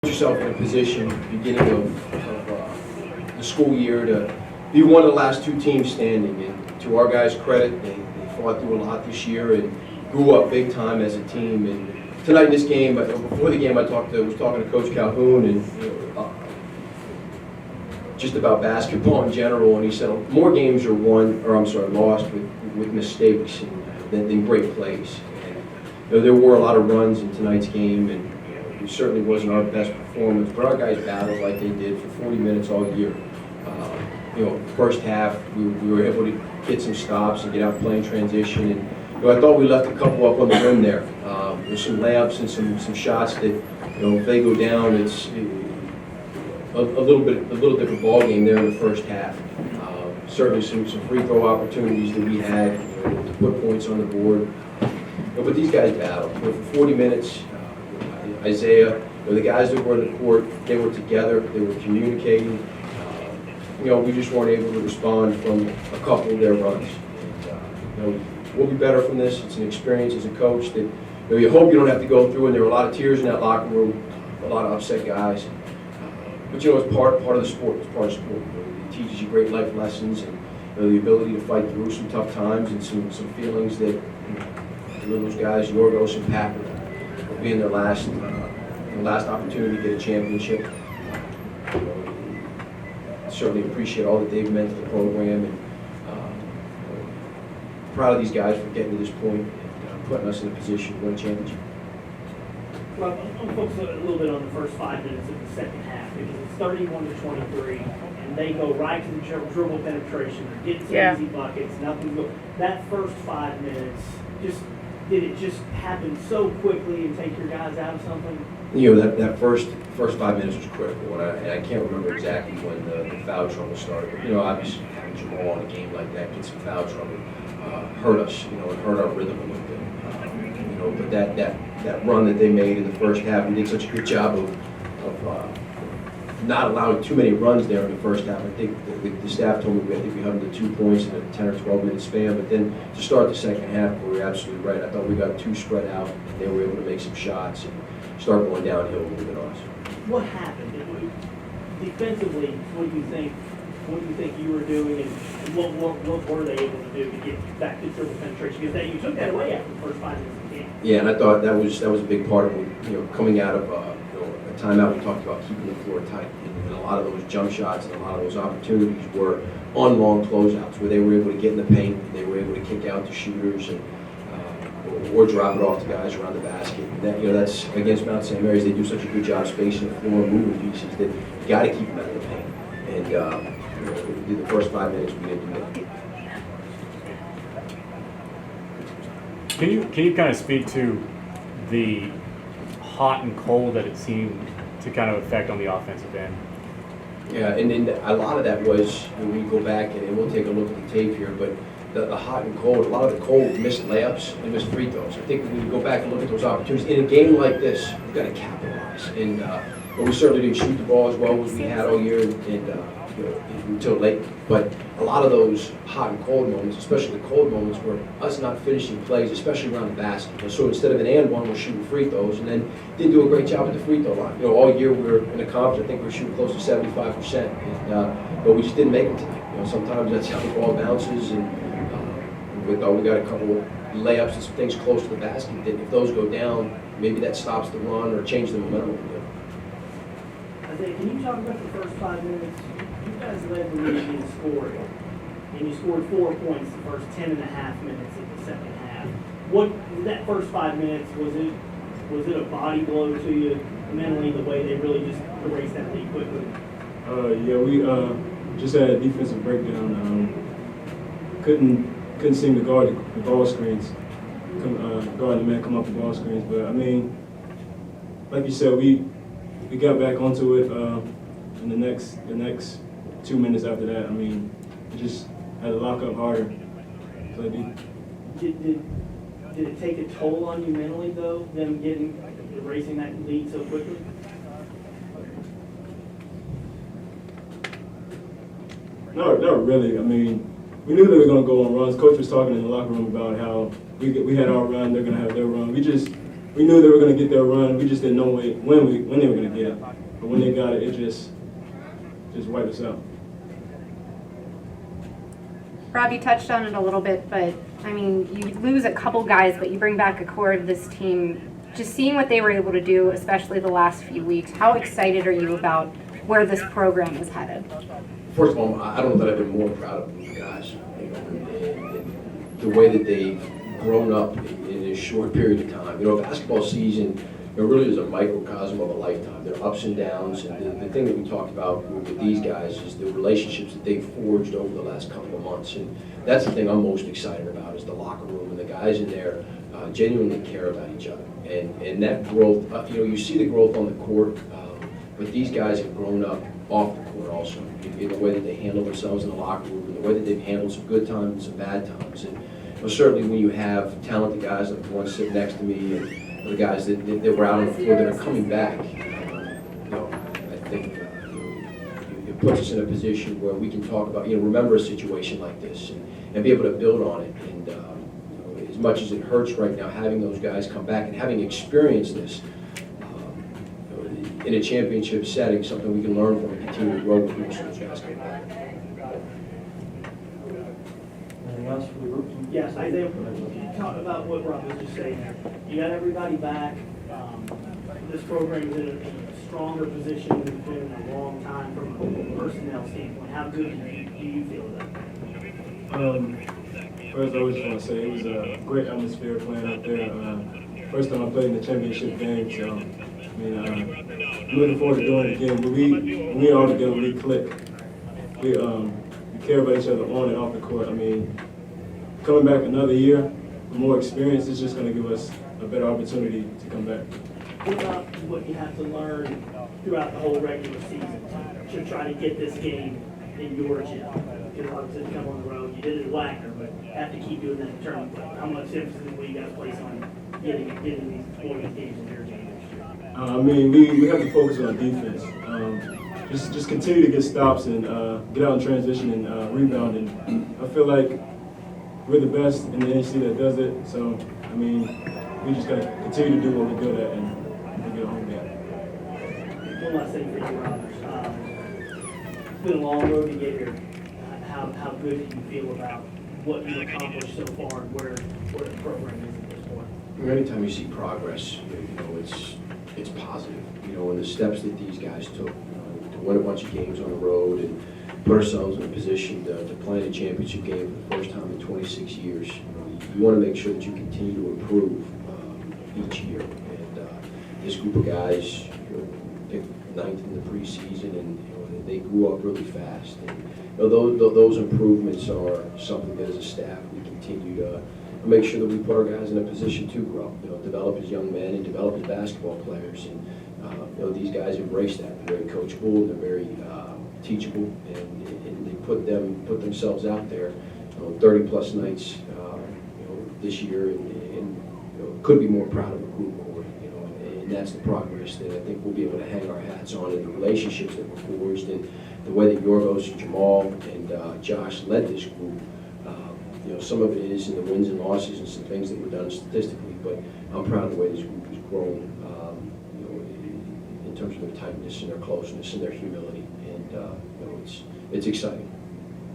yourself in a position beginning of the school year to be one of the last two teams standing. And to our guys' credit, they fought through a lot this year and grew up big time as a team. And tonight in this game, before the game, I was talking to Coach Calhoun and just about basketball in general, and he said more games are lost with mistakes than great plays. And, there were a lot of runs in tonight's game, and it certainly wasn't our best performance, but our guys battled like they did for 40 minutes all year. First half, we were able to get some stops and get out playing transition, and I thought we left a couple up on the rim there. There's some layups and some shots that, if they go down, it's a little different ball game there in the first half. Certainly some free throw opportunities that we had to put points on the board. But these guys battled. For 40 minutes, Isaiah, the guys that were on the court, they were together, they were communicating. We just weren't able to respond from a couple of their runs. And, we'll be better from this. It's an experience as a coach that you hope you don't have to go through, and there were a lot of tears in that locker room, a lot of upset guys. But it's part of the sport. It's part of sport. It teaches you great life lessons and the ability to fight through some tough times and some feelings that those guys, Yorgos and Packer, will be in their last opportunity to get a championship. Certainly appreciate all that they've meant to the program, and proud of these guys for getting to this point and putting us in a position to win a championship. Well, I'll focus a little bit on the first 5 minutes of the second half, because it's 31-23, and they go right to the dribble penetration. They're getting some easy buckets. Nothing. That first 5 minutes, did it just happen so quickly and take your guys out of something? That first 5 minutes was critical, and I can't remember exactly when the foul trouble started. But, obviously having Jamal in a game like that, get some foul trouble, hurt us, and hurt our rhythm a little bit. But that run that they made in the first half, we did such a good job of not allowing too many runs there in the first half. I think the staff told me we held them to 2 points in a 10 or 12 minute span. But then to start the second half, we were absolutely right. I thought we got too spread out, and they were able to make some shots and start going downhill a little bit on us. What happened? Defensively, what do you think? What do you think you were doing, and what were they able to do to get back to dribble penetration? Because you took that away after the first 5 minutes of the game. Yeah, and I thought that was a big part of it. Coming out of a timeout, we talked about keeping the floor tight, and a lot of those jump shots and a lot of those opportunities were on long closeouts where they were able to get in the paint, and they were able to kick out to shooters and or drop it off to guys around the basket. And that's against Mount St. Mary's. They do such a good job spacing the floor and moving pieces that you got to keep them out of the paint. And the first 5 minutes we didn't do that. Can you kind of speak to the hot and cold that it seemed to kind of affect on the offensive end? Yeah, and then a lot of that was when we go back and we'll take a look at the tape here, but the hot and cold, a lot of the cold missed layups and missed free throws. I think when you go back and look at those opportunities, in a game like this, we've got to capitalize. And but we certainly didn't shoot the ball as well as we had all year until late. But a lot of those hot and cold moments, especially the cold moments, were us not finishing plays, especially around the basket. So instead of an and one, we're shooting free throws, and then didn't do a great job at the free throw line. All year we were in the conference, I think we were shooting close to 75%, but we just didn't make them tonight. Sometimes that's how the ball bounces, and we got a couple layups and some things close to the basket that if those go down, maybe that stops the run or changes the momentum a little bit. Isaiah, can you talk about the first 5 minutes? You guys led the league in scoring, and you scored 4 points the first 10.5 minutes of the second half. What that first 5 minutes, was it a body blow to you mentally, the way they really just erased that lead quickly? Yeah, we just had a defensive breakdown. Couldn't seem to guard the ball screens, guard the man come off the ball screens. But I mean, like you said, we got back onto it in the next 2 minutes after that. I mean, we just had to lock up harder. Did it take a toll on you mentally though, them erasing that lead so quickly? Not really. I mean, we knew they were going to go on runs. Coach was talking in the locker room about how we had our run, they're going to have their run. We just we knew they were going to get their run. We just didn't know when they were going to get it. But when they got it, it just wiped us out. Rob, you touched on it a little bit, but I mean, you lose a couple guys, but you bring back a core of this team. Just seeing what they were able to do, especially the last few weeks, how excited are you about where this program is headed? First of all, I don't know that I've been more proud of these guys. You know, and the way that they've grown up in a short period of time. You know, a basketball season, it really is a microcosm of a lifetime. There are ups and downs, and the thing that we talked about with these guys is the relationships that they've forged over the last couple of months. And that's the thing I'm most excited about is the locker room and the guys in there genuinely care about each other. And that growth, you know, you see the growth on the court, but these guys have grown up off the court also in the way that they handle themselves in the locker room, and the way that they've handled some good times and some bad times. And you know, certainly when you have talented guys like the one sitting next to me and the guys that were out on the floor that are coming back, you know, I think it puts us in a position where we can talk about, you know, remember a situation like this and be able to build on it. And you know, as much as it hurts right now, having those guys come back and having experienced this in a championship setting, something we can learn from and continue to grow with most of those guys come back. Anything else for the group? Yes, Isaiah, can you talk about what Rob was just saying there? You got everybody back. This program is in a stronger position than it's been in a long time from a personnel standpoint. How good do you feel about that? First, I always want to say it was a great atmosphere playing out there. First time I played in the championship game, so I mean, I'm looking forward to doing it again. But when we all together, we click. We care about each other on and off the court. I mean, coming back another year with more experience is just going to give us a better opportunity to come back. What about what you have to learn throughout the whole regular season to try to get this game in your gym? Because obviously you come on the road, you did it at Wagner, but have to keep doing that in tournament. How much emphasis will you guys place on getting these games in your gym next year? I mean, we have to focus on defense. Just continue to get stops and get out in transition and rebound. And I feel like we're the best in the NC that does it. So, I mean, we just got to continue to do what we're good at and get a home game. One last thing for you, Rob. It's been a long road to get here. How good do you feel about what you've accomplished so far and where the program is at this point? Anytime you see progress, you know, it's positive. You know, and the steps that these guys took, to win a bunch of games on the road and put ourselves in a position to play in a championship game for the first time in 26 years. You want to make sure that you continue to improve each year. And this group of guys, you know, picked ninth in the preseason, and you know, they grew up really fast. And you know, those improvements are something that as a staff we continue to make sure that we put our guys in a position to grow. You know, develop as young men and develop as basketball players. And you know, these guys embrace that. They're very coachable. They're very teachable, and they put themselves out there. You know, 30+ nights, you know, this year, and you know, could be more proud of a group core. You know, and that's the progress that I think we'll be able to hang our hats on, and the relationships that were forged, and the way that Yorgos and Jamal and Josh led this group. You know, some of it is in the wins and losses and some things that were done statistically, but I'm proud of the way this group has grown. You know, in terms of their tightness and their closeness and their humility, and you know, it's exciting.